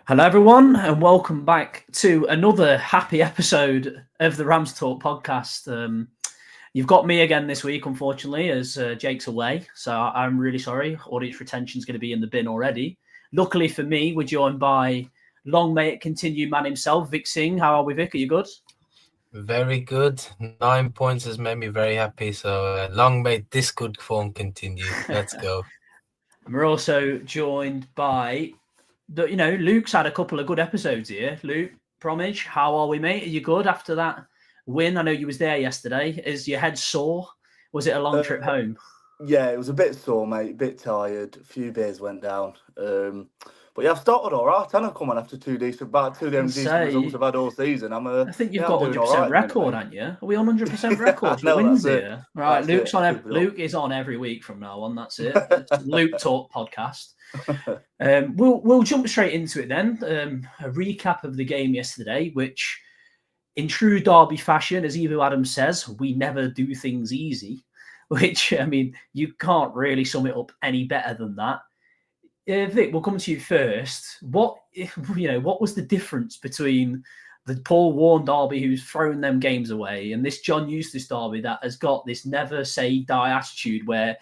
Hello, everyone, and welcome back to another happy episode of the Rams Talk podcast. You've got me again this week, unfortunately, as Jake's away. So I'm really sorry. Audience retention is going to be in the bin already. Luckily for me, we're joined by long may it continue man himself, Vic Singh. How are we, Vic? Are you good? Very good. 9 points has made me very happy. So long may this good form continue. Let's go. And we're also joined by, Luke's had a couple of good episodes here. Luke, Bromwich, how are we, mate? Are you good after that win? I know you was there yesterday. Is your head sore? Was it a long trip home? Yeah, it was a bit sore, mate. A bit tired. A few beers went down. But yeah, I've started all right. And I've come on after two decent results I've had all season. I think you've got 100% record, haven't you? Are we on 100% record for wins here? Right, Luke is on every week from now on. That's it. It's Luke Talk podcast. We'll jump straight into it then. A recap of the game yesterday, which, in true Derby fashion, as Evo Adams says, we never do things easy. Which, I mean, you can't really sum it up any better than that. Vic, we'll come to you first. What was the difference between the Paul Warne Derby, who's thrown them games away, and this John Eustace Derby that has got this never say die attitude, where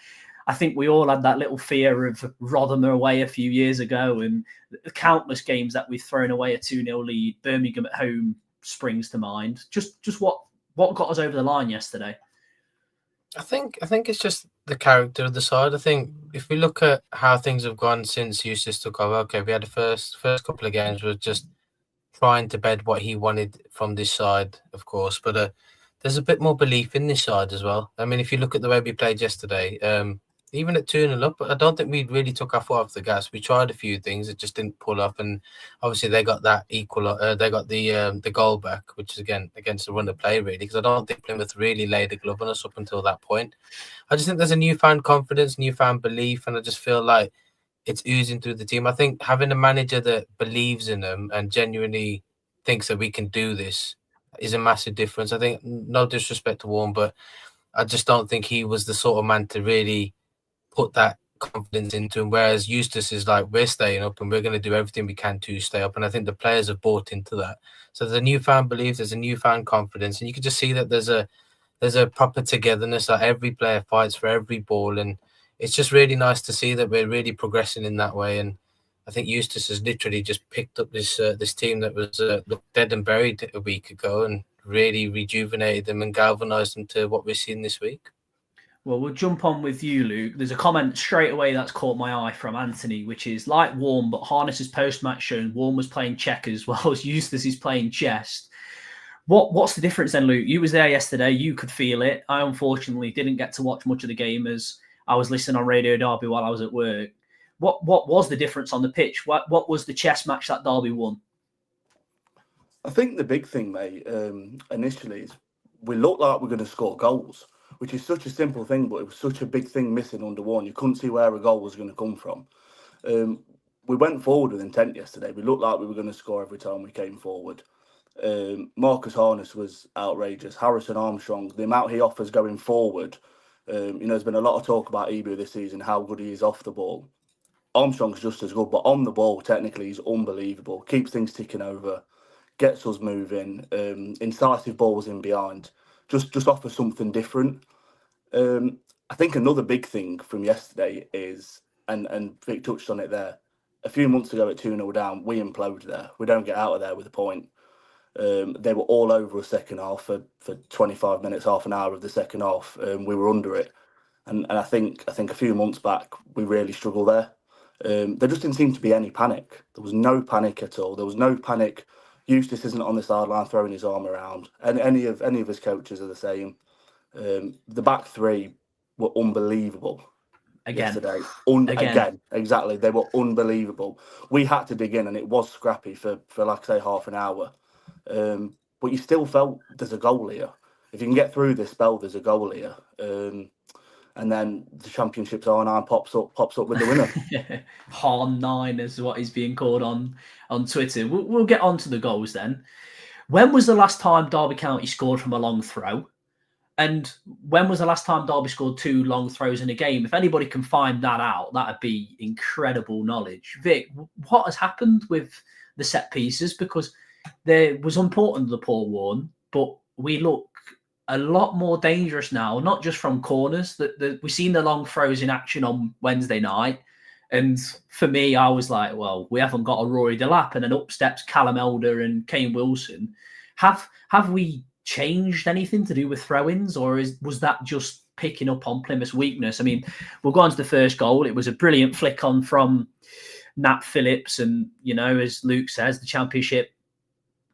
I think we all had that little fear of Rotherham away a few years ago, and the countless games that we've thrown away a 2-0 lead. Birmingham at home springs to mind. Just what got us over the line yesterday? I think it's just the character of the side. I think if we look at how things have gone since Eustace took over, okay, we had the first couple of games was just trying to bed what he wanted from this side, of course, but there's a bit more belief in this side as well. I mean, if you look at the way we played yesterday, even at 2-0 up, I don't think we really took our foot off the gas. We tried a few things, it just didn't pull up, and obviously they got that equal. They got the goal back, which is again against the run of play, really, because I don't think Plymouth really laid a glove on us up until that point. I just think there's a newfound confidence, newfound belief, and I just feel like it's oozing through the team. I think having a manager that believes in them and genuinely thinks that we can do this is a massive difference. I think, no disrespect to Warren, but I just don't think he was the sort of man to really put that confidence into him, whereas Eustace is like, we're staying up and we're going to do everything we can to stay up, and I think the players have bought into that. So there's a newfound belief, there's a newfound confidence, and you can just see that there's a proper togetherness. Like every player fights for every ball, and it's just really nice to see that we're really progressing in that way. And I think Eustace has literally just picked up this team that was dead and buried a week ago and really rejuvenated them and galvanised them to what we're seeing this week. Well, we'll jump on with you, Luke. There's a comment straight away that's caught my eye from Anthony, which is like Warren, but Harness's post-match shown Warren was playing checkers whilst Eustace is playing chess. What's the difference then, Luke? You was there yesterday. You could feel it. I unfortunately didn't get to watch much of the game as I was listening on Radio Derby while I was at work. What was the difference on the pitch? What was the chess match that Derby won? I think the big thing, mate, initially is we looked like we're going to score goals, which is such a simple thing, but it was such a big thing missing under Warne. You couldn't see where a goal was going to come from. We went forward with intent yesterday. We looked like we were going to score every time we came forward. Marcus Harness was outrageous. Harrison Armstrong, the amount he offers going forward. There's been a lot of talk about Ebu this season, how good he is off the ball. Armstrong's just as good, but on the ball, technically, he's unbelievable. Keeps things ticking over, gets us moving, incisive balls in behind. Just offers something different. I think another big thing from yesterday is, and Vic touched on it there, a few months ago at 2-0 down, we implode there. We don't get out of there with a point. They were all over a second half for 25 minutes, half an hour of the second half. We were under it. And I think a few months back, we really struggled there. There just didn't seem to be any panic. There was no panic at all. There was no panic. Eustace isn't on the sideline throwing his arm around. And any of his coaches are the same. The back three were unbelievable yesterday. Again, exactly. They were unbelievable. We had to dig in, and it was scrappy for like I say, half an hour. But you still felt there's a goal here. If you can get through this spell, there's a goal here. And then the Championship's R9 pops up with the winner. R9 is what he's being called on Twitter. We'll get on to the goals then. When was the last time Derby County scored from a long throw? And when was the last time Derby scored 2 long throws in a game? If anybody can find that out, that'd be incredible knowledge. Vic, what has happened with the set pieces, because there was important the Paul Warne, but we look a lot more dangerous now, not just from corners. We've seen the long throws in action on Wednesday night. And for me, I was like, well, we haven't got a Rory Delap, and then up steps Callum Elder and Kane Wilson. Have we changed anything to do with throw-ins, or was that just picking up on Plymouth's weakness? I mean, we'll go on to the first goal. It was a brilliant flick on from Nat Phillips, and, you know, as Luke says, the Championship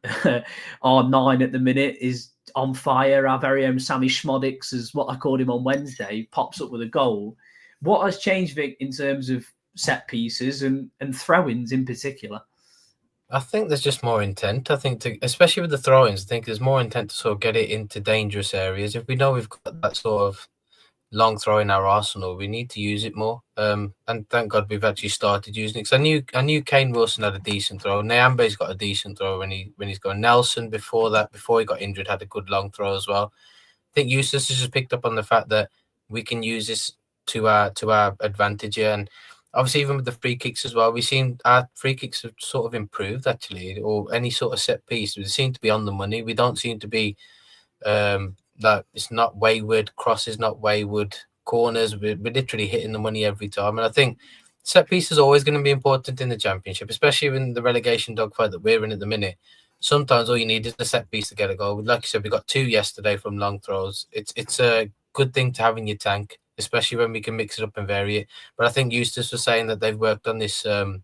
R9 at the minute is on fire. Our very own Sammy Schmodix, is what I called him on Wednesday, pops up with a goal. What has changed, Vic, in terms of set pieces and throw-ins in particular? I think there's just more intent. I think, especially with the throw-ins, I think there's more intent to sort of get it into dangerous areas. If we know we've got that sort of long throw in our arsenal, we need to use it more. And thank God we've actually started using it. Because I knew Kane Wilson had a decent throw. Nyambe's got a decent throw when he's going. Nelson before he got injured, had a good long throw as well. I think Eustace has just picked up on the fact that we can use this to our advantage here. And obviously, even with the free kicks as well, we've seen our free kicks have sort of improved, actually, or any sort of set piece. We seem to be on the money. We don't seem to be that it's not wayward crosses, not wayward corners. We're literally hitting the money every time. And I think set piece is always going to be important in the Championship, especially in the relegation dogfight that we're in at the minute. Sometimes all you need is a set piece to get a goal. Like you said, we got 2 yesterday from long throws. It's a good thing to have in your tank, especially when we can mix it up and vary it. But I think Eustace was saying that they've worked on this on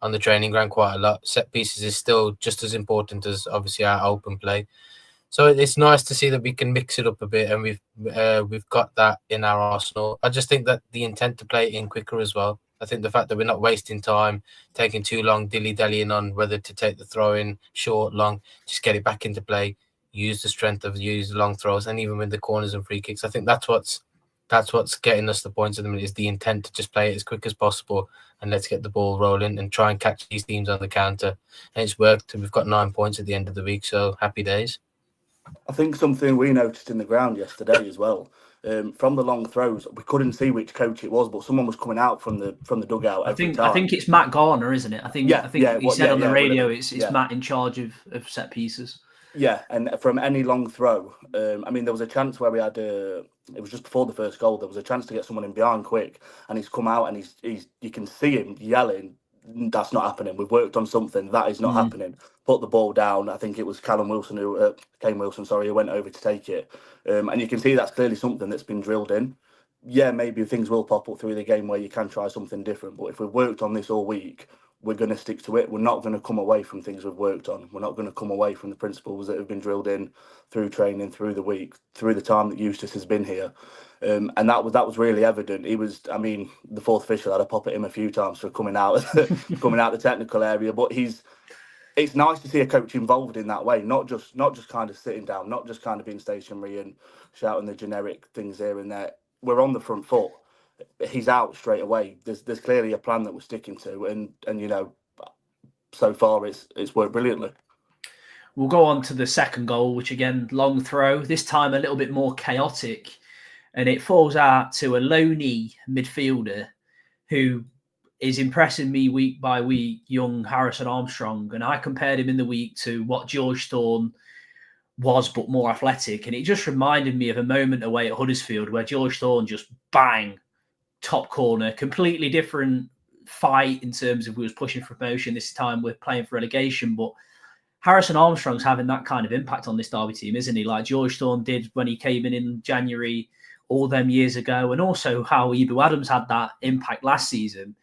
the training ground quite a lot. Set pieces is still just as important as obviously our open play. So it's nice to see that we can mix it up a bit, and we've got that in our arsenal. I just think that the intent to play it in quicker as well. I think the fact that we're not wasting time, taking too long, dilly-dallying on whether to take the throw in, short, long, just get it back into play, use the strength of use the long throws, and even with the corners and free kicks. I think that's what's getting us the points at the minute, is the intent to just play it as quick as possible and let's get the ball rolling and try and catch these teams on the counter. And it's worked. We've got 9 points at the end of the week, so happy days. I think something we noticed in the ground yesterday as well, from the long throws, we couldn't see which coach it was, but someone was coming out from the dugout every time. I think it's Matt Garner, isn't it? I think he said on the radio it's Matt in charge of set pieces. Yeah, and from any long throw, I mean, there was a chance where we had it was just before the first goal. There was a chance to get someone in behind quick, and he's come out and he's you can see him yelling, "That's not happening. We've worked on something. That is not happening." Put the ball down. I think it was Kane Wilson, who went over to take it, and you can see that's clearly something that's been drilled in. Yeah, maybe things will pop up through the game where you can try something different, but if we've worked on this all week, we're going to stick to it. We're not going to come away from things we've worked on. We're not going to come away from the principles that have been drilled in through training, through the week, through the time that Eustace has been here. And that was really evident. He was, I mean, the fourth official had a pop at him a few times for coming out the technical area. But it's nice to see a coach involved in that way, not just kind of sitting down, not just kind of being stationary and shouting the generic things here and there. We're on the front foot. He's out straight away. There's clearly a plan that we're sticking to, and you know, so far it's worked brilliantly. We'll go on to the second goal, which again, long throw, this time a little bit more chaotic, and it falls out to a loney midfielder who is impressing me week by week, young Harrison Armstrong, and I compared him in the week to what George Thorne was, but more athletic, and it just reminded me of a moment away at Huddersfield where George Thorne just bang, top corner, completely different fight in terms of we was pushing for promotion. This time we're playing for relegation, but Harrison Armstrong's having that kind of impact on this Derby team, isn't he? Like George Thorne did when he came in January all them years ago, and also how Ibu Adams had that impact last season.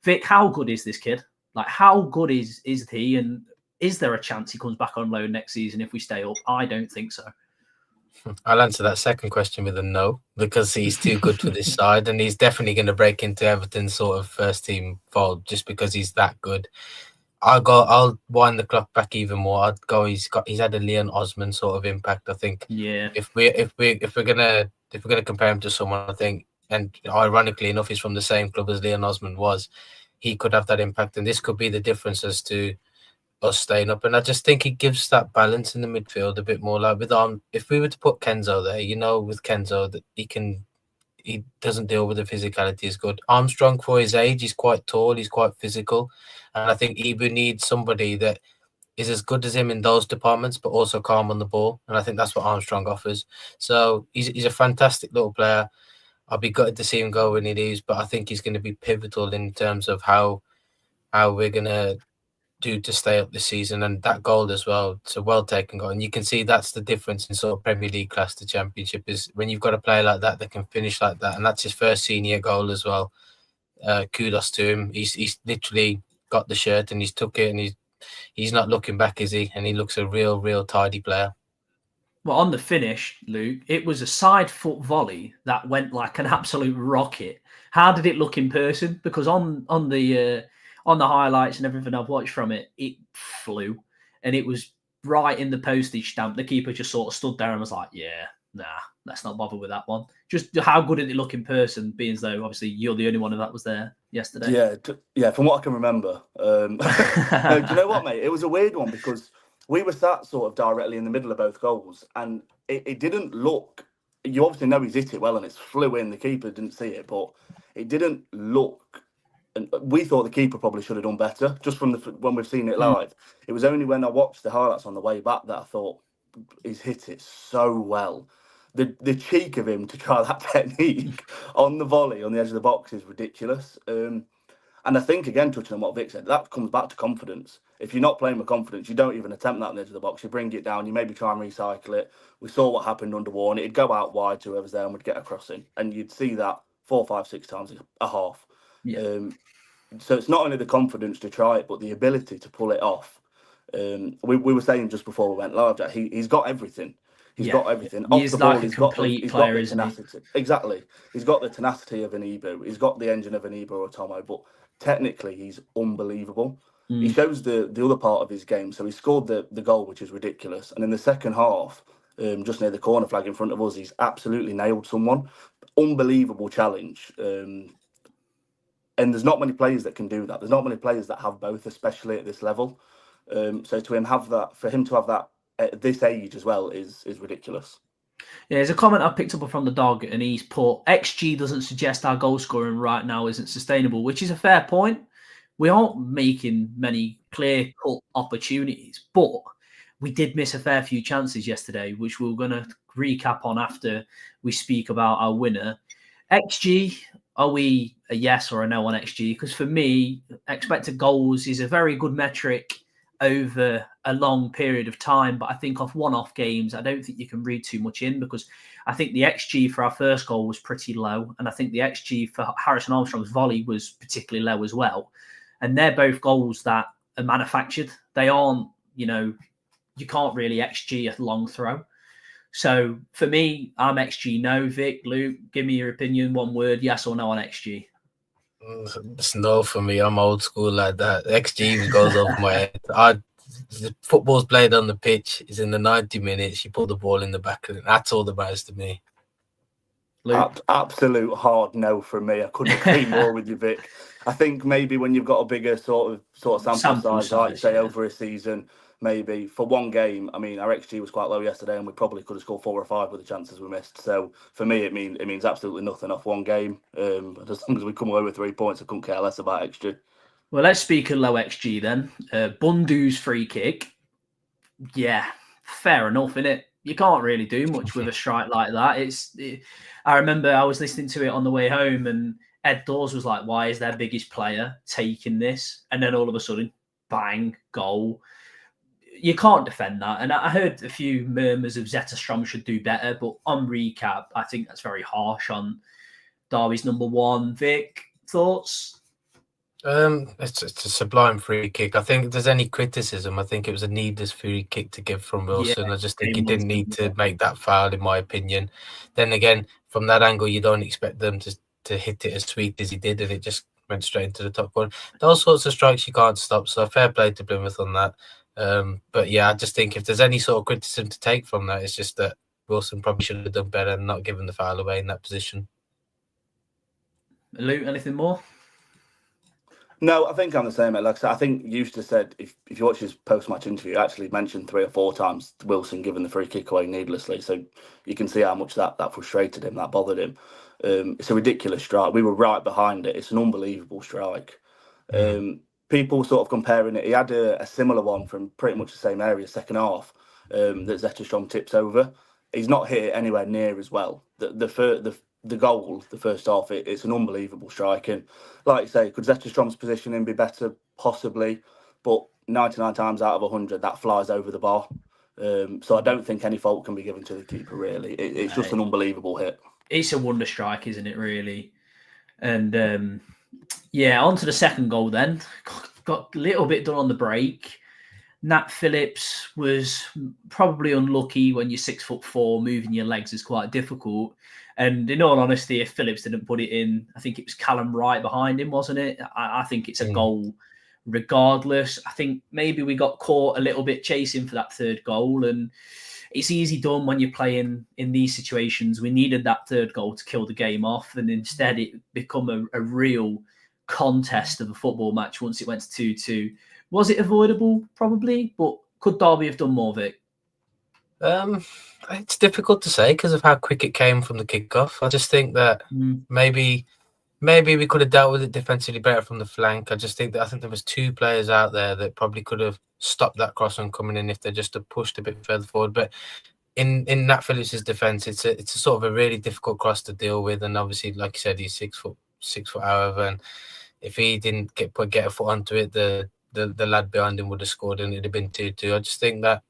Vic, how good is this kid? Like, how good is he? And is there a chance he comes back on loan next season if we stay up? I don't think so. I'll answer that second question with a no, because he's too good for this side, and he's definitely going to break into Everton's sort of first team fold just because he's that good. I'll wind the clock back even more. I'd go. He's had a Leon Osman sort of impact. I think. Yeah. If we're gonna compare him to someone, I think, and ironically enough, he's from the same club as Leon Osman was, he could have that impact, and this could be the difference as to us staying up. And I just think he gives that balance in the midfield a bit more. Like with if we were to put Kenzo there, you know, with Kenzo that he doesn't deal with the physicality as good. Armstrong, for his age, he's quite tall, he's quite physical, and I think Ibu needs somebody that is as good as him in those departments, but also calm on the ball, and I think that's what Armstrong offers. So he's a fantastic little player. I'll be gutted to see him go when he leaves, but I think he's going to be pivotal in terms of how we're going to do to stay up this season. And that goal as well, it's a well taken goal, and you can see that's the difference in sort of Premier League class to Championship, is when you've got a player like that can finish like that, and that's his first senior goal as well. Kudos to him. He's literally got the shirt and he's took it, and he's not looking back, is he? And he looks a real tidy player. Well, on the finish, Luke, it was a side foot volley that went like an absolute rocket. How did it look in person? Because on the highlights and everything I've watched from it, it flew, and it was right in the postage stamp. The keeper just sort of stood there and was like, "Yeah, nah, let's not bother with that one." Just how good did it look in person? Being as though obviously you're the only one that was there yesterday. Yeah. From what I can remember, no, do you know what, mate? It was a weird one because we were sat sort of directly in the middle of both goals, and it didn't look. You obviously know he's hit it well, and it's flew in. The keeper didn't see it, but it didn't look. And we thought the keeper probably should have done better, just from when we've seen it live. It was only when I watched the highlights on the way back that I thought he's hit it so well. The cheek of him to try that technique on the volley on the edge of the box is ridiculous. And I think, again, touching on what Vic said, that comes back to confidence. If you're not playing with confidence, you don't even attempt that on the edge of the box. You bring it down, you maybe try and recycle it. We saw what happened under Warren. It'd go out wide to whoever's there and would get a crossing. And you'd see that 4, 5, 6 times a half. Yeah. So it's not only the confidence to try it, but the ability to pull it off. We were saying just before we went live that he's got everything. He's got everything. He's the ball, like he's got the tenacity. Exactly. He's got the tenacity of an Ibu. He's got the engine of an Ibu or Tomo, but technically he's unbelievable. He shows the other part of his game. So he scored the goal, which is ridiculous. And in the second half, just near the corner flag in front of us, he's absolutely nailed someone. Unbelievable challenge. And there's not many players that can do that. There's not many players that have both, especially at this level. So for him to have that at this age as well is ridiculous. Yeah, there's a comment I picked up from the dog, and he's put, XG doesn't suggest our goal scoring right now isn't sustainable, which is a fair point. We aren't making many clear-cut opportunities, but we did miss a fair few chances yesterday, which we're going to recap on after we speak about our winner. XG, are we a yes or a no on XG? Because for me, expected goals is a very good metric over a long period of time, but I think off one-off games, I don't think you can read too much in, because I think the XG for our first goal was pretty low, and I think the XG for Harrison Armstrong's volley was particularly low as well. And they're both goals that are manufactured. They aren't, you can't really XG a long throw. So for me, I'm XG no. Vic, Luke, give me your opinion. One word, yes or no on XG. It's no for me. I'm old school like that. XG goes off my head. The football's played on the pitch. It's in the 90 minutes. You put the ball in the back of it. That's all that matters to me. Absolute hard no from me. I couldn't agree more with you, Vic. I think maybe when you've got a bigger sort of sample size, like say over a season, maybe for one game. I mean, our XG was quite low yesterday, and we probably could have scored 4 or 5 with the chances we missed. So for me, it means absolutely nothing off one game. As long as we come away with 3 points, I couldn't care less about XG. Well, let's speak of low XG then. Bundu's free kick. Yeah, fair enough, innit? You can't really do much with a strike like that. I remember I was listening to it on the way home, and Ed Dawes was like, why is their biggest player taking this? And then all of a sudden, bang, goal. You can't defend that. And I heard a few murmurs of Zetterstrom should do better, but on recap, I think that's very harsh on Derby's number one. Vic, thoughts? It's a sublime free kick. I think if there's any criticism, I think it was a needless free kick to give from Wilson. I just think he didn't need to make that foul, in my opinion. Then again, from that angle, you don't expect them to hit it as sweet as he did, and it just went straight into the top corner. Those sorts of strikes you can't stop, so fair play to Plymouth on that. But yeah, I just think if there's any sort of criticism to take from that, it's just that Wilson probably should have done better and not given the foul away in that position. Luke, anything more? No, I think I'm the same. Like I said, I think Eustace said, if you watch his post-match interview, he actually mentioned 3 or 4 times Wilson giving the free kick away needlessly. So you can see how much that frustrated him, that bothered him. It's a ridiculous strike. We were right behind it. It's an unbelievable strike. People sort of comparing it. He had a similar one from pretty much the same area, second half, that Zetterstrom tips over. He's not hit it anywhere near as well. The goal, the first half, it's an unbelievable strike. And like you say, could Zetterstrom's positioning be better? Possibly. But 99 times out of 100, that flies over the bar. So I don't think any fault can be given to the keeper, really. It's just an unbelievable hit. It's a wonder strike, isn't it, really? And on to the second goal then. Got a little bit done on the break. Nat Phillips was probably unlucky. When you're 6'4", moving your legs is quite difficult. And in all honesty, if Phillips didn't put it in, I think it was Callum right behind him, wasn't it? I think it's a goal regardless. I think maybe we got caught a little bit chasing for that third goal, and it's easy done when you're playing in these situations. We needed that third goal to kill the game off, and instead it become a real contest of a football match once it went to 2-2. Was it avoidable? Probably, but could Derby have done more, Vic? It's difficult to say because of how quick it came from the kickoff. I just think that maybe we could have dealt with it defensively better from the flank. I think there was two players out there that probably could have stopped that cross from coming in if they just have pushed a bit further forward. But in Nat Phillips' defence, it's a sort of a really difficult cross to deal with. And obviously, like you said, he's 6 foot however, and if he didn't get a foot onto it, the lad behind him would have scored and it'd have been 2-2. I just think that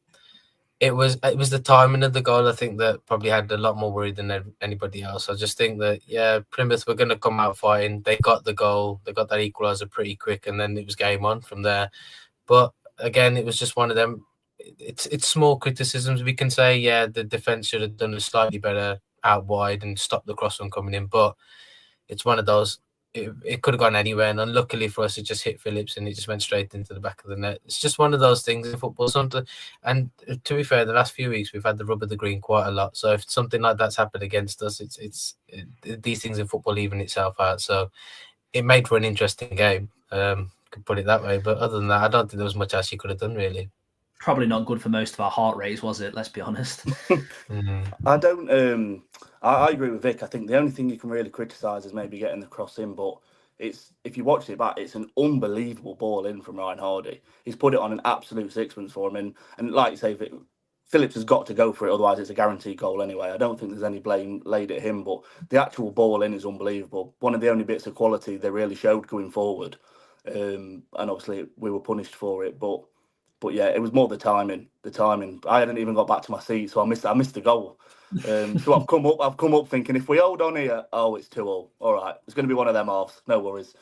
it was the timing of the goal, I think, that probably had a lot more worry than anybody else. I just think that, Plymouth were going to come out fighting. They got the goal. They got that equaliser pretty quick, and then it was game on from there. But again, it was just one of them. It's small criticisms. We can say, the defence should have done a slightly better out wide and stopped the cross from coming in. But it's one of those. It could have gone anywhere, and unluckily for us, it just hit Phillips and it just went straight into the back of the net. It's just one of those things in football. And to be fair, the last few weeks we've had the rub of the green quite a lot. So if something like that's happened against us, these things in football even itself out. So it made for an interesting game. Could put it that way. But other than that, I don't think there was much else you could have done really. Probably not good for most of our heart rates, was it? Let's be honest. I don't. I agree with Vic. I think the only thing you can really criticise is maybe getting the cross in, but if you watch it back, it's an unbelievable ball in from Ryan Hardy. He's put it on an absolute sixpence for him, and like you say, Phillips has got to go for it, otherwise it's a guaranteed goal anyway. I don't think there's any blame laid at him, but the actual ball in is unbelievable. One of the only bits of quality they really showed going forward, and obviously we were punished for it, but yeah, it was more the timing. I hadn't even got back to my seat, so I missed the goal. So I've come up thinking, if we hold on here, it's 2-2. All right, it's going to be one of them halves. No worries.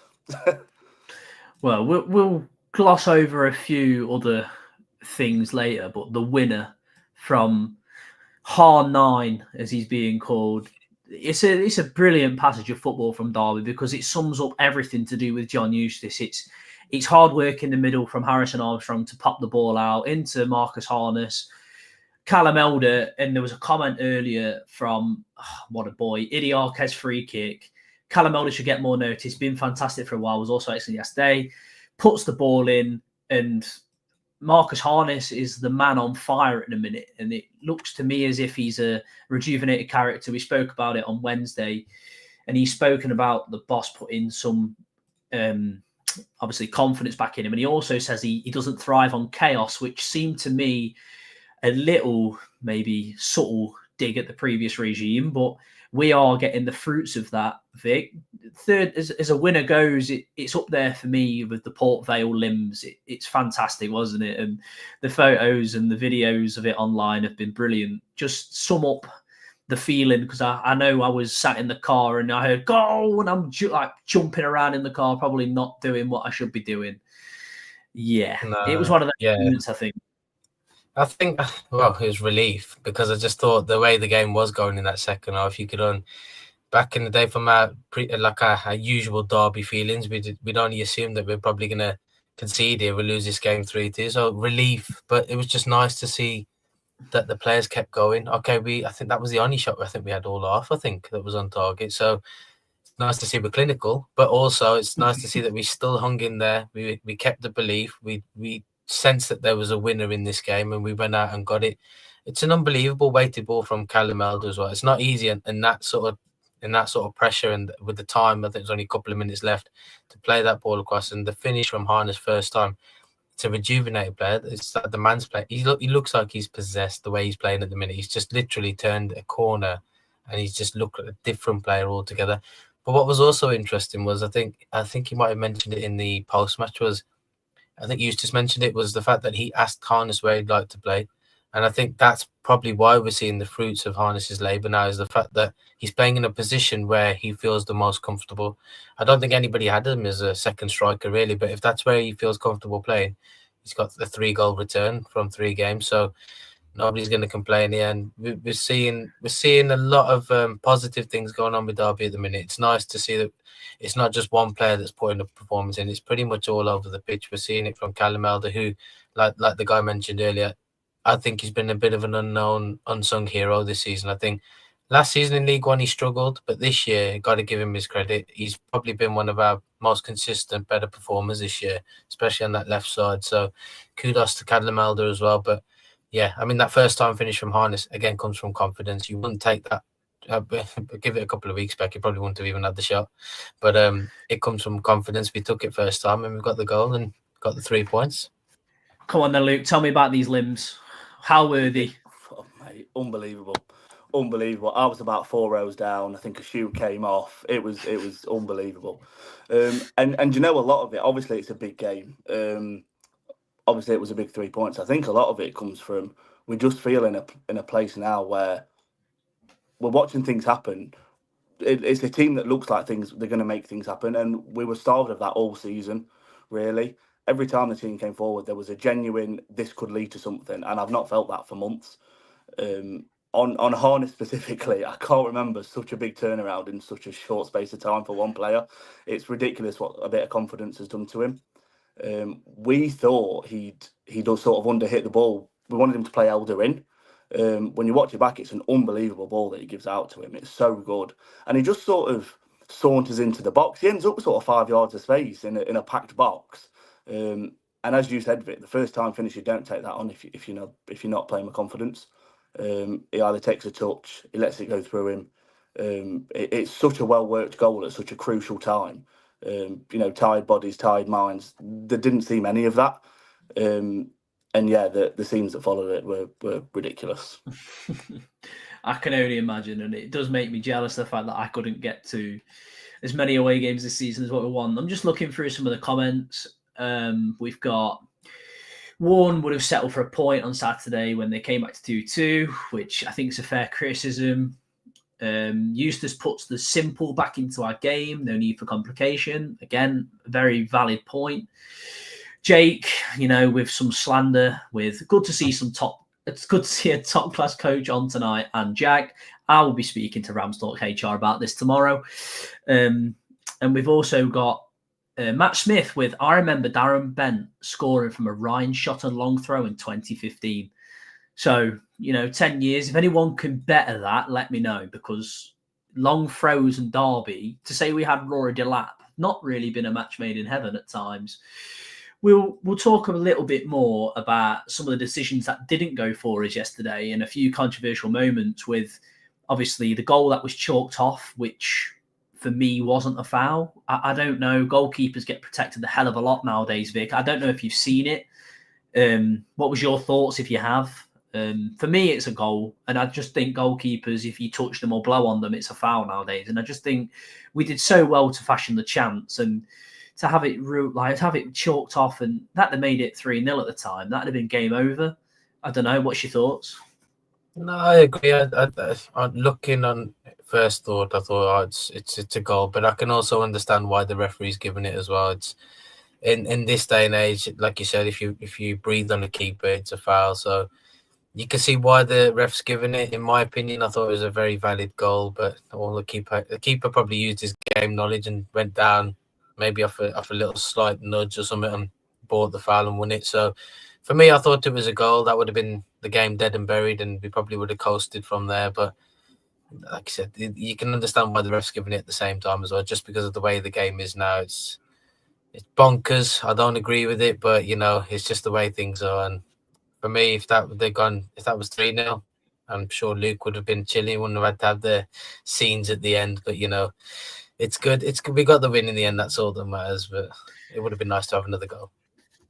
Well, we'll gloss over a few other things later, but the winner from Har9, as he's being called, it's a brilliant passage of football from Derby because it sums up everything to do with John Eustace. It's hard work in the middle from Harrison Armstrong to pop the ball out into Marcus Harness, Callum Elder, and there was a comment earlier from, what a boy, Idiarquez free kick. Callum Elder should get more notice. Been fantastic for a while. Was also excellent yesterday. Puts the ball in, and Marcus Harness is the man on fire at the minute. And it looks to me as if he's a rejuvenated character. We spoke about it on Wednesday, and he's spoken about the boss putting some obviously confidence back in him. And he also says he doesn't thrive on chaos, which seemed to me a little maybe subtle dig at the previous regime, but we are getting the fruits of that, Vic. Third, as a winner goes, it's up there for me with the Port Vale limbs. It's fantastic, wasn't it? And the photos and the videos of it online have been brilliant. Just sum up the feeling, because I know I was sat in the car and I heard go, and I'm jumping around in the car, probably not doing what I should be doing. Yeah, it was one of those moments, I think. I think, well, it was relief because I just thought the way the game was going in that second half, you could back in the day from our usual Derby feelings, we'd only assume that we're probably going to concede here, we'll lose this game 3-2. So relief, but it was just nice to see that the players kept going. Okay, I think that was the only shot I think we had all off, that was on target. So it's nice to see we're clinical, but also it's nice to see that we still hung in there. We kept the belief. We sensed that there was a winner in this game, and we went out and got it. It's an unbelievable weighted ball from Callum Elder as well. It's not easy, and that sort of in that sort of pressure and with the time, I think there's only a couple of minutes left to play that ball across, and the finish from Harness first time. It's a rejuvenated player. It's like the man's play. He looks like he's possessed the way he's playing at the minute. He's just literally turned a corner, and he's just looked like a different player altogether. But what was also interesting was I think he might have mentioned it in the post match was. I think Eustace mentioned it was the fact that he asked Harness where he'd like to play. And I think that's probably why we're seeing the fruits of Harness's labour now is the fact that he's playing in a position where he feels the most comfortable. I don't think anybody had him as a second striker, really, but if that's where he feels comfortable playing, he's got the 3-goal return from 3 games. So nobody's going to complain here. And we're seeing a lot of positive things going on with Derby at the minute. It's nice to see that it's not just one player that's putting a performance in. It's pretty much all over the pitch. We're seeing it from Callum, who, like the guy mentioned earlier, I think he's been a bit of an unsung hero this season. I think last season in League One he struggled, but this year, got to give him his credit. He's probably been one of our most consistent, better performers this year, especially on that left side. So kudos to Callum as well. But yeah, I mean, that first time finish from Harness, again, comes from confidence. You wouldn't take that. Give it a couple of weeks back, you probably wouldn't have even had the shot. But it comes from confidence. We took it first time and we got the goal and got the 3 points. Come on then, Luke. Tell me about these limbs. How were they? Oh, mate, unbelievable. I was about 4 rows down. I think a shoe came off. It was unbelievable. And you know, a lot of it, obviously, it's a big game. Obviously, it was a big 3 points. I think a lot of it comes from we just feel in a place now where we're watching things happen. It's a team that looks like they're going to make things happen, and we were starved of that all season, really. Every time the team came forward, there was a genuine, this could lead to something, and I've not felt that for months. On Harness specifically, I can't remember such a big turnaround in such a short space of time for one player. It's ridiculous what a bit of confidence has done to him. We thought he'd sort of underhit the ball. We wanted him to play Elder in. When you watch it back, it's an unbelievable ball that he gives out to him. It's so good. And he just sort of saunters into the box. He ends up with sort of 5 yards of space in a packed box. And as you said, Vic, the first time finish, you don't take that on if you're not playing with confidence. He either takes a touch, he lets it go through him. It's such a well-worked goal at such a crucial time. Tired bodies, tired minds. There didn't seem any of that. And yeah, the scenes that followed it were ridiculous. I can only imagine, and it does make me jealous, the fact that I couldn't get to as many away games this season as what we want. I'm just looking through some of the comments. We've got Warren would have settled for a point on Saturday when they came back to 2-2, which I think is a fair criticism. Eustace puts the simple back into our game, no need for complication. Again, a very valid point. Jake, with some slander, it's good to see a top class coach on tonight. And Jack, I will be speaking to RamsTalk HR about this tomorrow. And we've also got Matt Smith with, I remember Darren Bent scoring from a Ryan shot and long throw in 2015. So, 10 years, if anyone can better that, let me know, because long throws and Derby, to say we had Rory Delap, not really been a match made in heaven at times. We'll talk a little bit more about some of the decisions that didn't go for us yesterday and a few controversial moments with, obviously, the goal that was chalked off, which for me wasn't a foul. I don't know. Goalkeepers get protected a hell of a lot nowadays, Vic. I don't know if you've seen it. What was your thoughts if you have? For me, it's a goal. And I just think goalkeepers, if you touch them or blow on them, it's a foul nowadays. And I just think we did so well to fashion the chance and to have it chalked off, and that they made it 3-0 at the time. That'd have been game over. I don't know. What's your thoughts? No, I agree. I looking on first thought, I thought it's a goal, but I can also understand why the referee's given it as well. It's in this day and age, like you said, if you breathe on the keeper, it's a foul. So you can see why the ref's given it. In my opinion, I thought it was a very valid goal, but the keeper probably used his game knowledge and went down, maybe off a little slight nudge or something, and bought the foul and won it. So for me, I thought it was a goal. That would have been the game dead and buried, and we probably would have coasted from there. But like I said, you can understand why the ref's giving it at the same time as well, just because of the way the game is now. It's bonkers. I don't agree with it, but it's just the way things are. And for me, if that was 3-0, I'm sure Luke would have been chilly, wouldn't have had to have the scenes at the end. But, it's good. It's good. We got the win in the end. That's all that matters. But it would have been nice to have another goal.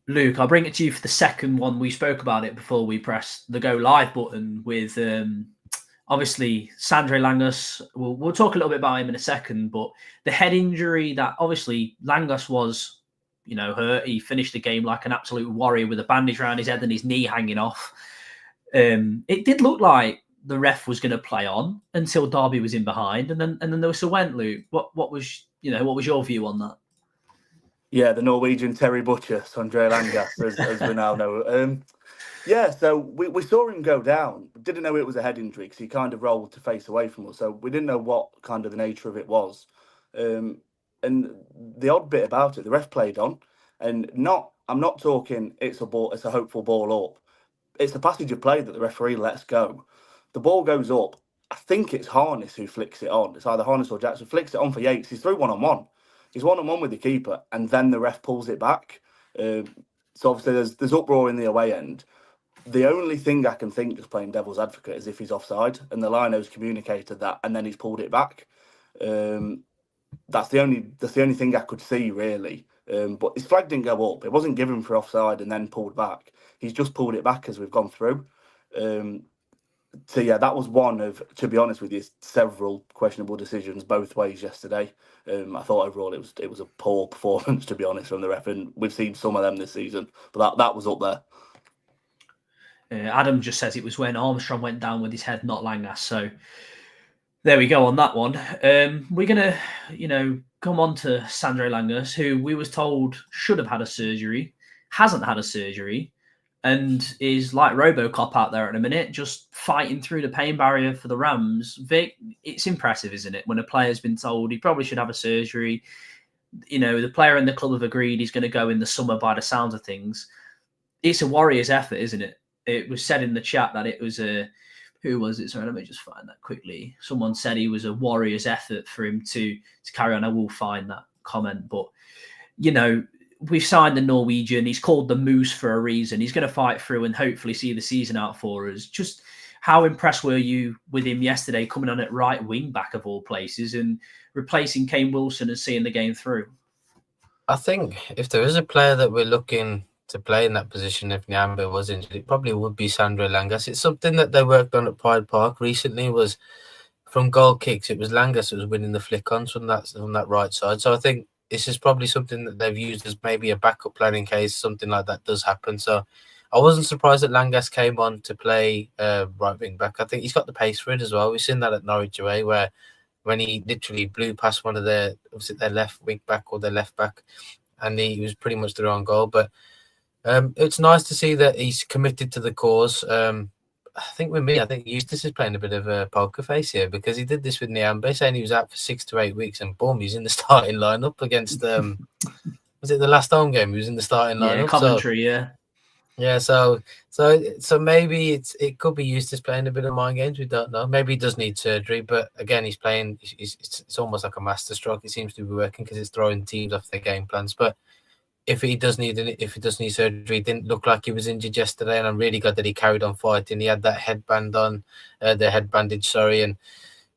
Luke, I'll bring it to you for the second one. We spoke about it before we pressed the go live button with obviously Sandre Langas. We'll talk a little bit about him in a second, but the head injury that obviously Langas was, hurt. He finished the game like an absolute warrior with a bandage around his head and his knee hanging off. It did look like the ref was going to play on until Derby was in behind, and then the whistle went. Luke, what was your view on that? Yeah, the Norwegian Terry Butcher, Sandre Langas, as we now know. So we saw him go down. We didn't know it was a head injury because he kind of rolled to face away from us. So we didn't know what kind of the nature of it was. And the odd bit about it, the ref played on, and I'm not talking it's a hopeful ball up. It's the passage of play that the referee lets go. The ball goes up. I think it's Harness who flicks it on. It's either Harness or Jackson. Flicks it on for Yates. He's through one-on-one. He's one-on-one with the keeper, and then the ref pulls it back. So obviously there's uproar in the away end. The only thing I can think, just playing devil's advocate, is if he's offside, and the lino's communicated that, and then he's pulled it back. That's the only thing I could see really. But his flag didn't go up. It wasn't given for offside and then pulled back. He's just pulled it back as we've gone through. So yeah, that was one of, to be honest with you, several questionable decisions both ways yesterday. I thought overall it was a poor performance, to be honest, from the ref, and we've seen some of them this season, but that was up there. Adam just says it was when Armstrong went down with his head, not Langas. So there we go on that one. We're gonna, come on to Sandre Langas, who we was told should have had a surgery, hasn't had a surgery, and is like RoboCop out there at the minute, just fighting through the pain barrier for the Rams. Vic, it's impressive, isn't it? When a player's been told he probably should have a surgery, the player and the club have agreed he's going to go in the summer by the sounds of things. It's a warrior's effort, isn't it? It was said in the chat that it was who was it? Sorry, let me just find that quickly. Someone said he was a warrior's effort for him to carry on. I will find that comment, but we've signed the Norwegian. He's called the Moose for a reason. He's going to fight through and hopefully see the season out for us. Just how impressed were you with him yesterday, coming on at right wing back of all places and replacing Kane Wilson and seeing the game through? I think if there is a player that we're looking to play in that position, if Nyambe was injured, it probably would be Sandre Langas. It's something that they worked on at Pride Park recently. Was from goal kicks, it was Langas that was winning the flick-ons from that right side. So I think this is probably something that they've used as maybe a backup plan in case something like that does happen. So I wasn't surprised that Langas came on to play right wing back. I think he's got the pace for it as well. We've seen that at Norwich away, where when he literally blew past one of their left wing back or their left back, and he was pretty much their own goal. But it's nice to see that he's committed to the cause. I think Eustace is playing a bit of a poker face here, because he did this with Nyambe, saying he was out for 6 to 8 weeks, and boom, he's in the starting lineup against was it the last home game? He was in the starting lineup. Yeah, Coventry, yeah. So maybe it could be Eustace playing a bit of mind games. We don't know. Maybe he does need surgery, but again, he's playing. It's almost like a masterstroke. It seems to be working because it's throwing teams off their game plans. But if he does need surgery, it didn't look like he was injured yesterday, and I'm really glad that he carried on fighting. He had that headband on, the head bandage, and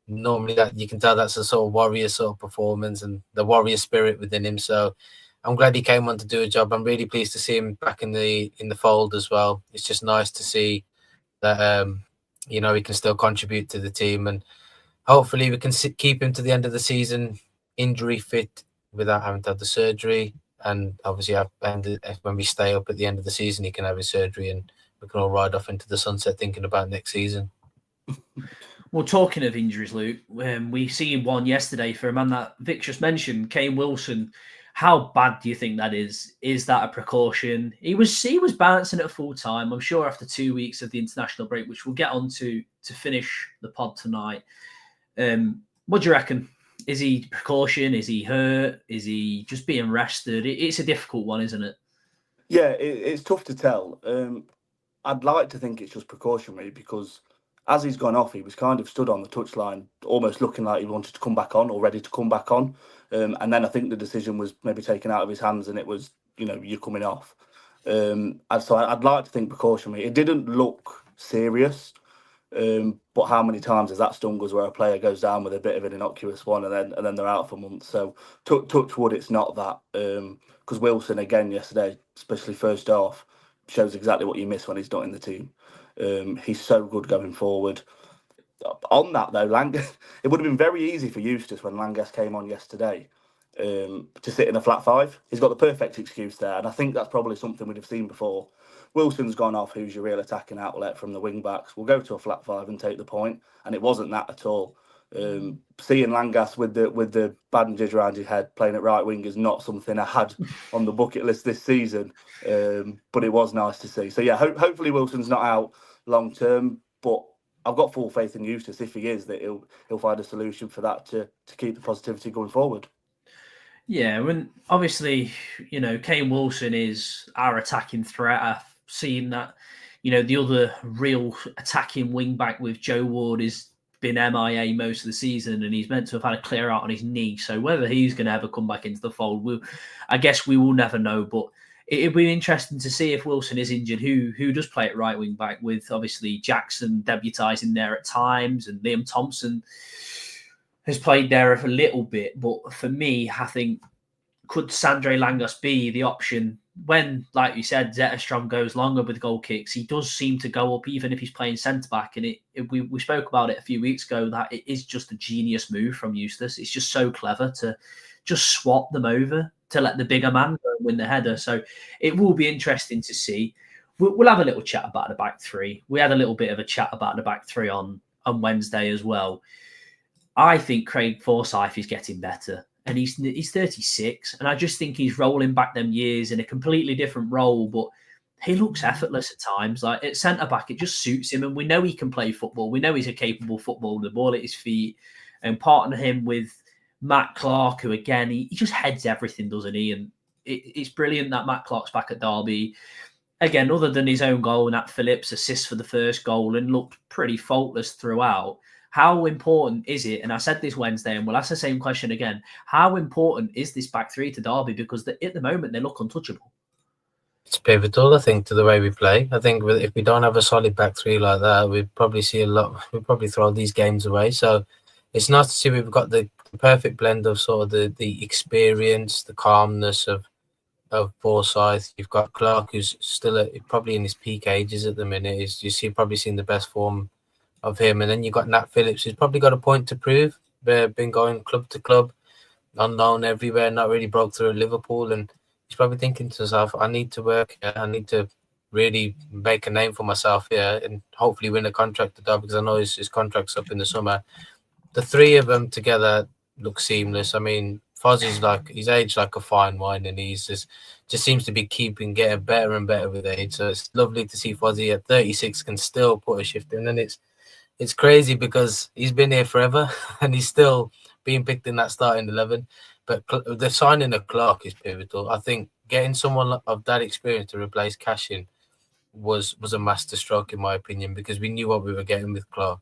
normally that you can tell that's a sort of warrior sort of performance and the warrior spirit within him. So I'm glad he came on to do a job. I'm really pleased to see him back in the fold as well. It's just nice to see that he can still contribute to the team, and hopefully we can keep him to the end of the season injury fit without having to have the surgery. And obviously, when we stay up at the end of the season, he can have his surgery, and we can all ride off into the sunset thinking about next season. Well, talking of injuries, Luke, we seen one yesterday for a man that Vic just mentioned, Kane Wilson. How bad do you think that is? Is that a precaution? He was bouncing at full time. I'm sure after 2 weeks of the international break, which we'll get on to finish the pod tonight. What do you reckon? Is he precaution? Is he hurt? Is he just being rested? It's a difficult one, isn't it? Yeah, it's tough to tell. I'd like to think it's just precautionary, because as he's gone off, he was kind of stood on the touchline, almost looking like he wanted to come back on or ready to come back on. And then I think the decision was maybe taken out of his hands, and it was, you're coming off. And so I'd like to think precautionary. It didn't look serious. But how many times has that stung us where a player goes down with a bit of an innocuous one and then they're out for months? So touch wood, it's not that. Because Wilson, again, yesterday, especially first half, shows exactly what you miss when he's not in the team. He's so good going forward. On that, though, it would have been very easy for Eustace when Langas came on yesterday to sit in a flat five. He's got the perfect excuse there, and I think that's probably something we'd have seen before. Wilson's gone off, who's your real attacking outlet from the wing-backs. We'll go to a flat five and take the point, and it wasn't that at all. Seeing Langas with the bandages around his head playing at right wing is not something I had on the bucket list this season, but it was nice to see. So yeah, hopefully Wilson's not out long term, but I've got full faith in Eustace, if he is, that he'll find a solution for that to keep the positivity going forward. Yeah, when obviously, Kane Wilson is our attacking threat. I've seen that, the other real attacking wing back with Joe Ward has been MIA most of the season, and he's meant to have had a clear out on his knee. So whether he's going to ever come back into the fold, I guess we will never know. But it'd be interesting to see if Wilson is injured, who does play at right wing back, with obviously Jackson debutising there at times, and Liam Thompson has played there a little bit. But for me, I think, could Sandre Langas be the option when, like you said, Zetterstrom goes longer with goal kicks? He does seem to go up, even if he's playing centre-back. And we spoke about it a few weeks ago, that it is just a genius move from Eustace. It's just so clever to just swap them over to let the bigger man go and win the header. So it will be interesting to see. We'll have a little chat about the back three. We had a little bit of a chat about the back three on Wednesday as well. I think Craig Forsyth is getting better, and he's 36, and I just think he's rolling back them years in a completely different role, but he looks effortless at times. Like at centre-back, it just suits him, and we know he can play football. We know he's a capable footballer, the ball at his feet, and partner him with Matt Clark, who, again, he just heads everything, doesn't he? And it's brilliant that Matt Clark's back at Derby. Again, other than his own goal, Nat Phillips assist for the first goal and looked pretty faultless throughout. How important is it? And I said this Wednesday, and we'll ask the same question again. How important is this back three to Derby? Because at the moment, they look untouchable. It's pivotal, I think, to the way we play. I think if we don't have a solid back three like that, we'd probably see a lot. We'd probably throw these games away. So it's nice to see we've got the perfect blend of sort of the experience, the calmness of Forsyth. You've got Clark, who's still probably in his peak ages at the minute. Probably seen the best form of him, and then you've got Nat Phillips, who's probably got a point to prove. Been going club to club, unknown everywhere, not really broke through at Liverpool, and he's probably thinking to himself, I need to work here, I need to really make a name for myself here, and hopefully win a contract at Derby, because I know his contract's up in the summer. The three of them together look seamless. I mean, Fozzie's he's aged like a fine wine, and he's just seems to be getting better and better with age. So it's lovely to see Fozzie at 36 can still put a shift in, and it's crazy because he's been here forever and he's still being picked in that starting 11. But the signing of Clark is pivotal. I think getting someone of that experience to replace Cashin was a master stroke, in my opinion, because we knew what we were getting with Clark.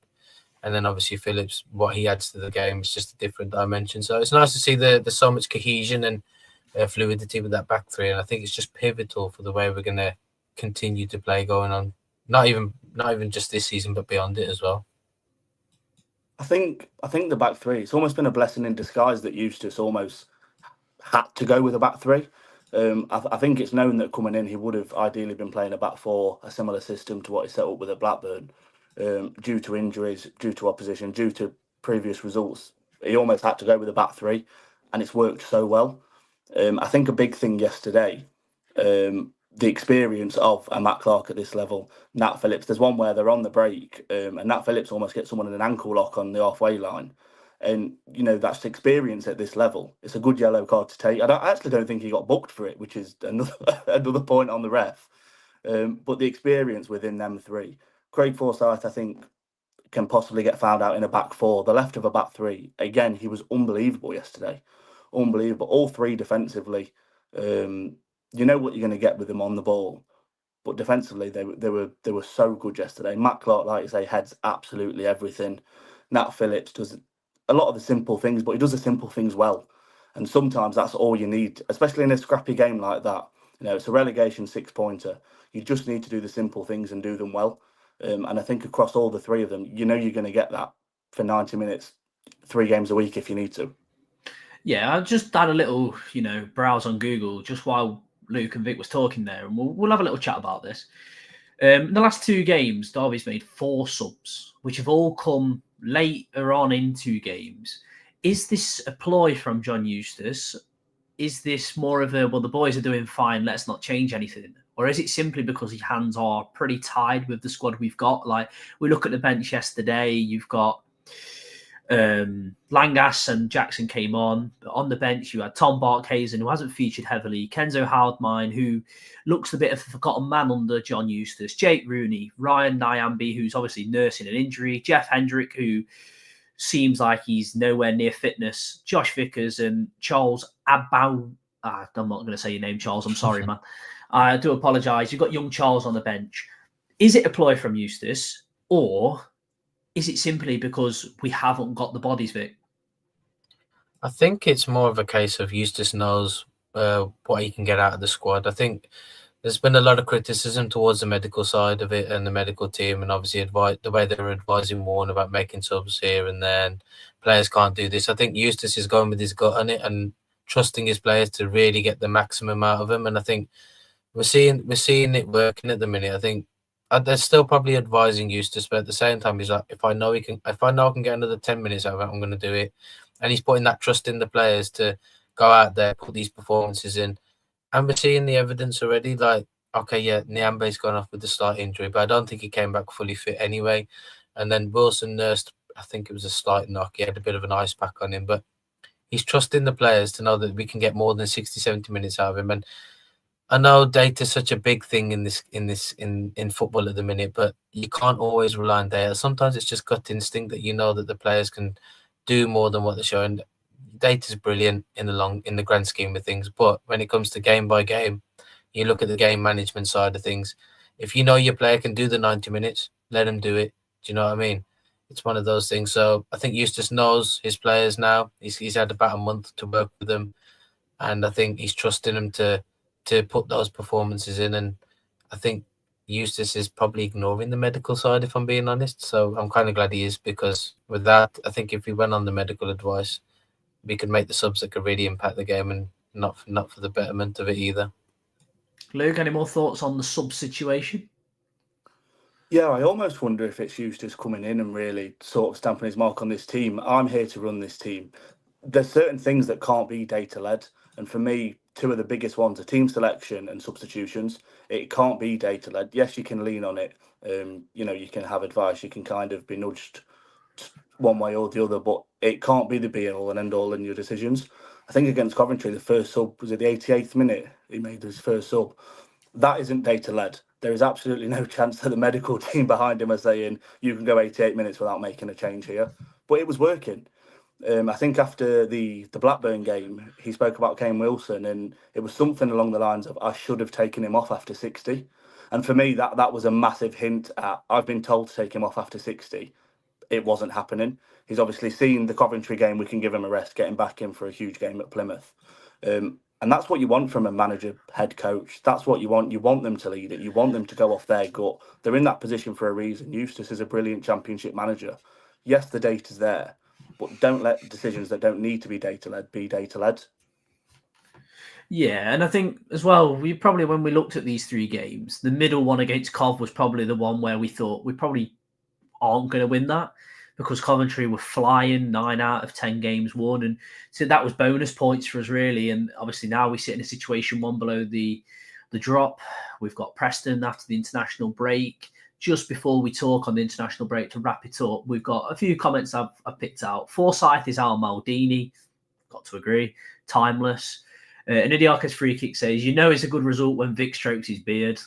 And then obviously Phillips, what he adds to the game is just a different dimension. So it's nice to see there's so much cohesion and fluidity with that back three. And I think it's just pivotal for the way we're going to continue to play going on. Not even just this season, but beyond it as well. I think the back three, it's almost been a blessing in disguise that Eustace almost had to go with a back three. I think it's known that coming in, he would have ideally been playing a back four, a similar system to what he set up with at Blackburn. Due to injuries, due to opposition, due to previous results, he almost had to go with a back three, and it's worked so well. I think a big thing yesterday, the experience of a Matt Clark at this level, Nat Phillips. There's one where they're on the break, and Nat Phillips almost gets someone in an ankle lock on the halfway line. And, that's experience at this level. It's a good yellow card to take. I actually don't think he got booked for it, which is another point on the ref. But the experience within them three. Craig Forsyth, I think, can possibly get found out in a back four. The left of a back three, again, he was unbelievable yesterday. Unbelievable. All three defensively. You know what you're going to get with them on the ball, but defensively they were so good yesterday. Matt Clark, like you say, heads absolutely everything. Nat Phillips does a lot of the simple things, but he does the simple things well, and sometimes that's all you need, especially in a scrappy game like that. It's a relegation 6-pointer. You just need to do the simple things and do them well. And I think across all the three of them, you're going to get that for 90 minutes, 3 games a week if you need to. Yeah, I just had a little, browse on Google just while Luke and Vic was talking there, and we'll have a little chat about this. In the last 2 games, Derby's made 4 subs, which have all come later on in 2 games. Is this a ploy from John Eustace? Is this more of a, well, the boys are doing fine, let's not change anything? Or is it simply because his hands are pretty tied with the squad we've got? Like, we look at the bench yesterday, you've got Langas and Jackson came on. But on the bench, you had Tom Barkhazen, who hasn't featured heavily, Kenzo Haldmine, who looks a bit of a forgotten man under John Eustace, Jake Rooney, Ryan Nyambi, who's obviously nursing an injury, Jeff Hendrick, who seems like he's nowhere near fitness, Josh Vickers, and Charles Abau. I'm not going to say your name, Charles. I'm sorry, man. I do apologise. You've got young Charles on the bench. Is it a ploy from Eustace, or is it simply because we haven't got the bodies, Vic? I think it's more of a case of Eustace knows what he can get out of the squad. I think there's been a lot of criticism towards the medical side of it and the medical team, and obviously the way they were advising Warren about making subs here and there, and players can't do this. I think Eustace is going with his gut on it and trusting his players to really get the maximum out of them. And I think we're seeing it working at the minute. I think they're still probably advising Eustace, but at the same time, he's like, if I know I can get another 10 minutes out of it, I'm going to do it. And he's putting that trust in the players to go out there, put these performances in. And we're seeing the evidence already. Like, okay, yeah, Nyambe's gone off with a slight injury, but I don't think he came back fully fit anyway. And then Wilson nursed, I think it was a slight knock. He had a bit of an ice pack on him, but he's trusting the players to know that we can get more than 60, 70 minutes out of him. And I know data is such a big thing in football at the minute, but you can't always rely on data. Sometimes it's just gut instinct that you know that the players can do more than what they're showing. Data is brilliant in the grand scheme of things, but when it comes to game by game, you look at the game management side of things. If you know your player can do the 90 minutes, let him do it. Do you know what I mean? It's one of those things. So I think Eustace knows his players now. He's had about a month to work with them, and I think he's trusting them to put those performances in. And I think Eustace is probably ignoring the medical side, if I'm being honest. So I'm kind of glad he is, because with that, I think if we went on the medical advice, we could make the subs that could really impact the game, and not for the betterment of it either. Luke, any more thoughts on the sub situation? Yeah, I almost wonder if it's Eustace coming in and really sort of stamping his mark on this team. I'm here to run this team. There's certain things that can't be data-led. And for me, 2 of the biggest ones are team selection and substitutions. It can't be data-led. Yes, you can lean on it. You can have advice. You can kind of be nudged one way or the other, but it can't be the be-all and end-all in your decisions. I think against Coventry, the first sub was at the 88th minute. He made his first sub. That isn't data-led. There is absolutely no chance that the medical team behind him are saying, you can go 88 minutes without making a change here. But it was working. I think after the Blackburn game, he spoke about Kane Wilson, and it was something along the lines of, I should have taken him off after 60. And for me, that was a massive hint at, I've been told to take him off after 60. It wasn't happening. He's obviously seen the Coventry game. We can give him a rest, get him back in for a huge game at Plymouth. And that's what you want from a manager, head coach. That's what you want. You want them to lead it. You want them to go off their gut. They're in that position for a reason. Eustace is a brilliant championship manager. Yes, the data's there, but don't let decisions that don't need to be data-led be data-led. Yeah, and I think as well, when we looked at these 3 games, the middle one against Cov was probably the one where we thought we probably aren't going to win that, because Coventry were flying, 9 out of 10 games won. And so that was bonus points for us, really. And obviously now we sit in a situation 1 below the drop. We've got Preston after the international break. Just before we talk on the international break, to wrap it up, we've got a few comments I've picked out. Forsyth is Al Maldini. Got to agree. Timeless. And Idiaka's free kick says, it's a good result when Vic strokes his beard.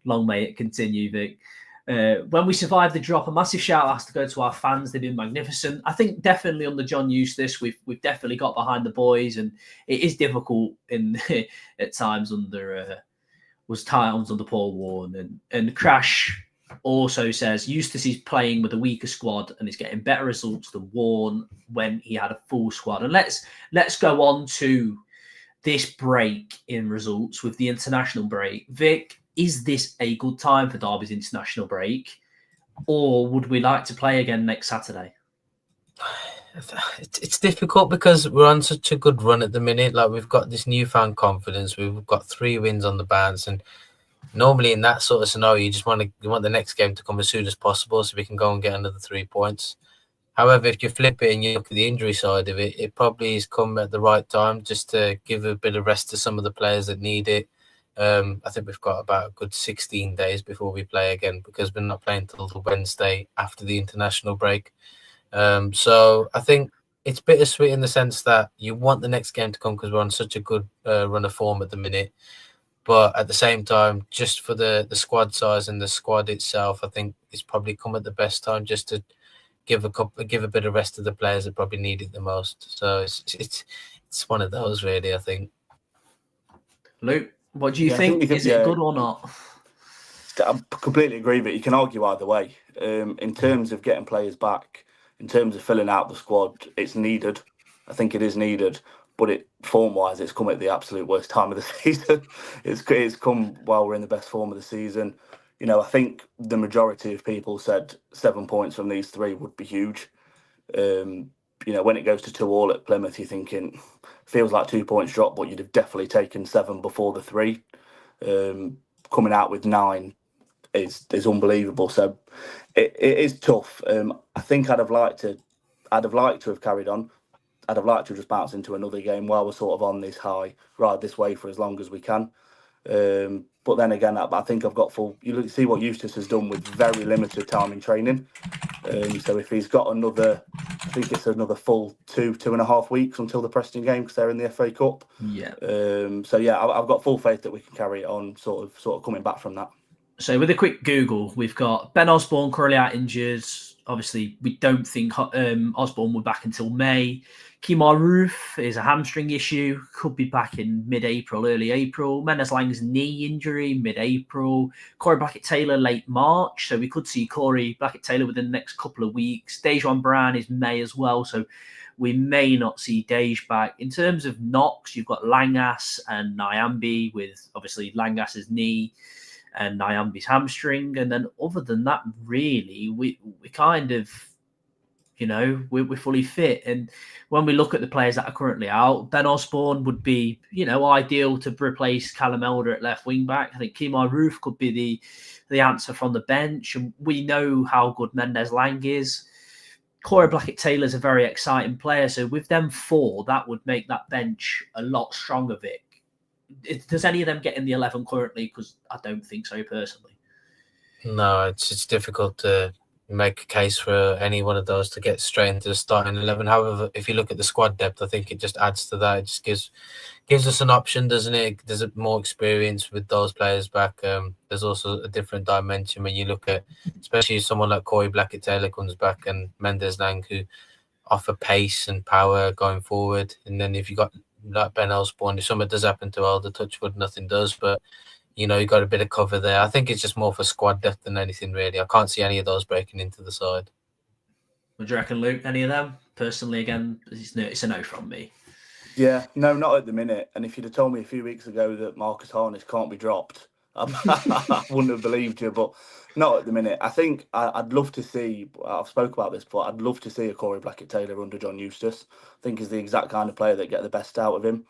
Long may it continue, Vic. When we survived the drop, a massive shout out has to go to our fans. They've been magnificent. I think definitely under John Eustace, we've definitely got behind the boys, and it is difficult at times under Paul Warren. And Crash also says Eustace is playing with a weaker squad and is getting better results than Warren when he had a full squad. And let's go on to this break in results with the international break. Vic, is this a good time for Derby's international break, or would we like to play again next Saturday? It's difficult because we're on such a good run at the minute. Like, we've got this newfound confidence. We've got 3 wins on the bounce, and normally in that sort of scenario, you want the next game to come as soon as possible so we can go and get another 3 points. However, if you flip it and you look at the injury side of it, it probably has come at the right time just to give a bit of rest to some of the players that need it. I think we've got about a good 16 days before we play again, because we're not playing till the Wednesday after the international break. So I think it's bittersweet in the sense that you want the next game to come because we're on such a good run of form at the minute. But at the same time, just for the squad size and the squad itself, I think it's probably come at the best time just to give a bit of rest to the players that probably need it the most. So it's one of those, really, I think. Luke, what do you think? Is it good or not? I completely agree with it. You can argue either way. In terms of getting players back, in terms of filling out the squad, it's needed. I think it is needed. But form-wise, it's come at the absolute worst time of the season. It's come while we're in the best form of the season. I think the majority of people said 7 points from these 3 would be huge. When it goes to 2-2 at Plymouth, you're thinking, feels like 2 points drop, but you'd have definitely taken 7 before the 3. Coming out with 9 is unbelievable. So it is tough. I think I'd have liked to have carried on. I'd have liked to just bounce into another game while we're sort of on this high, ride this way for as long as we can. But then again, I think I've got full. You see what Eustace has done with very limited time in training. So if he's got another, I think it's another full 2.5 weeks until the Preston game because they're in the FA Cup. Yeah. So yeah, I've got full faith that we can carry it on, sort of coming back from that. So with a quick Google, we've got Ben Osborne currently out injured. Obviously, we don't think Osborne will be back until May. Kemar Roof is a hamstring issue, could be back in mid-April, early April. Mendes-Lang's knee injury, mid-April. Corey Blackett-Taylor, late March. So we could see Corey Blackett-Taylor within the next couple of weeks. Dejan Brown is May as well. So we may not see Dej back. In terms of knocks, you've got Langas and Nyambi, with obviously Langas's knee and Nyambi's hamstring. And then other than that, really, we kind of, we're fully fit. And when we look at the players that are currently out, Ben Osborne would be, ideal to replace Callum Elder at left wing back. I think Kemar Roof could be the answer from the bench. And we know how good Mendes-Lang is. Corey Blackett-Taylor is a very exciting player. So with them 4, that would make that bench a lot stronger, Vic. Does any of them get in the 11 currently? Because I don't think so, personally. No, it's difficult to make a case for any one of those to get straight into the starting 11. However, if you look at the squad depth, I think it just adds to that. It just gives us an option, doesn't it? There's more experience with those players back. There's also a different dimension when you look at, especially someone like Corey Blackett-Taylor comes back and Mendes-Lang, who offer pace and power going forward. And then if you got like Ben Osborne, if something does happen to Elder, touchwood, nothing does, but you got a bit of cover there. I think it's just more for squad depth than anything, really. I can't see any of those breaking into the side. Would you reckon, Luke? Any of them? Personally, again, it's a no from me. Yeah, no, not at the minute. And if you'd have told me a few weeks ago that Marcus Harness can't be dropped, I wouldn't have believed you, but not at the minute. I think I'd love to see, I've spoke about this before, I'd love to see a Corey Blackett-Taylor under John Eustace. I think he's the exact kind of player that get the best out of him.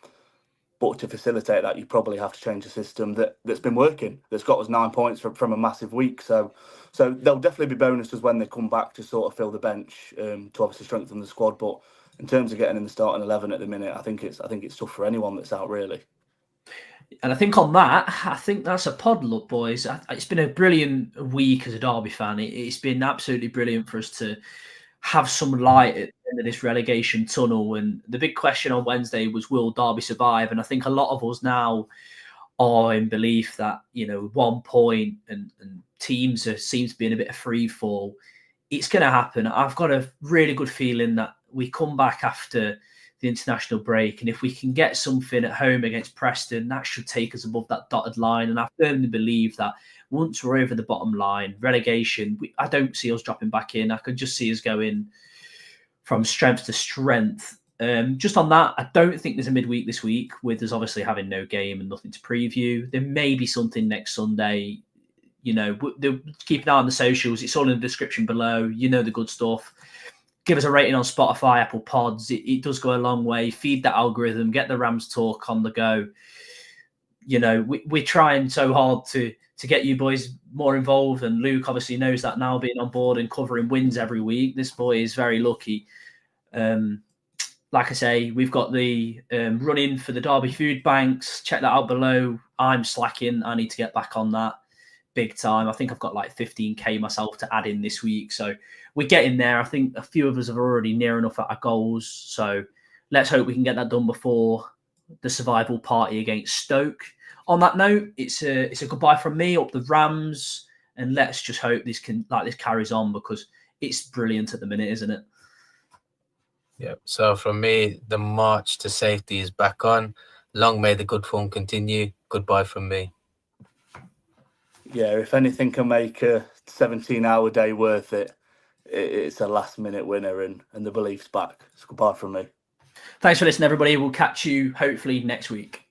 But to facilitate that, you probably have to change the system that's been working, that's got us 9 points from a massive week. So there'll definitely be bonuses when they come back to sort of fill the bench, to obviously strengthen the squad. But in terms of getting in the starting 11 at the minute, I think it's tough for anyone that's out, really. And I think on that, that's a pod, look, boys. It's been a brilliant week as a Derby fan. It's been absolutely brilliant for us to have some light at the end of this relegation tunnel. And the big question on Wednesday was, will Derby survive? And I think a lot of us now are in belief that, 1 point and teams seem to be in a bit of free fall. It's going to happen. I've got a really good feeling that we come back after the international break, and if we can get something at home against Preston, that should take us above that dotted line. And I firmly believe that once we're over the bottom line, relegation, I don't see us dropping back in. I could just see us going from strength to strength. Just on that, I don't think there's a midweek this week, with us obviously having no game and nothing to preview. There may be something next Sunday. You know, keep an eye on the socials. It's all in the description below. You know the good stuff. Give us a rating on Spotify, Apple Pods. It does go a long way. Feed that algorithm. Get the Rams talk on the go. You know, we're trying so hard to get you boys more involved. And Luke obviously knows that now, being on board and covering wins every week. This boy is very lucky. Like I say, we've got the run-in for the Derby food banks. Check that out below. I'm slacking. I need to get back on that big time. I think I've got like 15k myself to add in this week. So we're getting there. I think a few of us are already near enough at our goals. So let's hope we can get that done before the survival party against Stoke. On that note, it's a goodbye from me, up the Rams. And let's just hope this carries on, because it's brilliant at the minute, isn't it? Yep. So from me, the march to safety is back on. Long may the good form continue. Goodbye from me. Yeah, if anything can make a 17-hour day worth it, it's a last-minute winner, and the belief's back. It's goodbye from me. Thanks for listening, everybody. We'll catch you hopefully next week.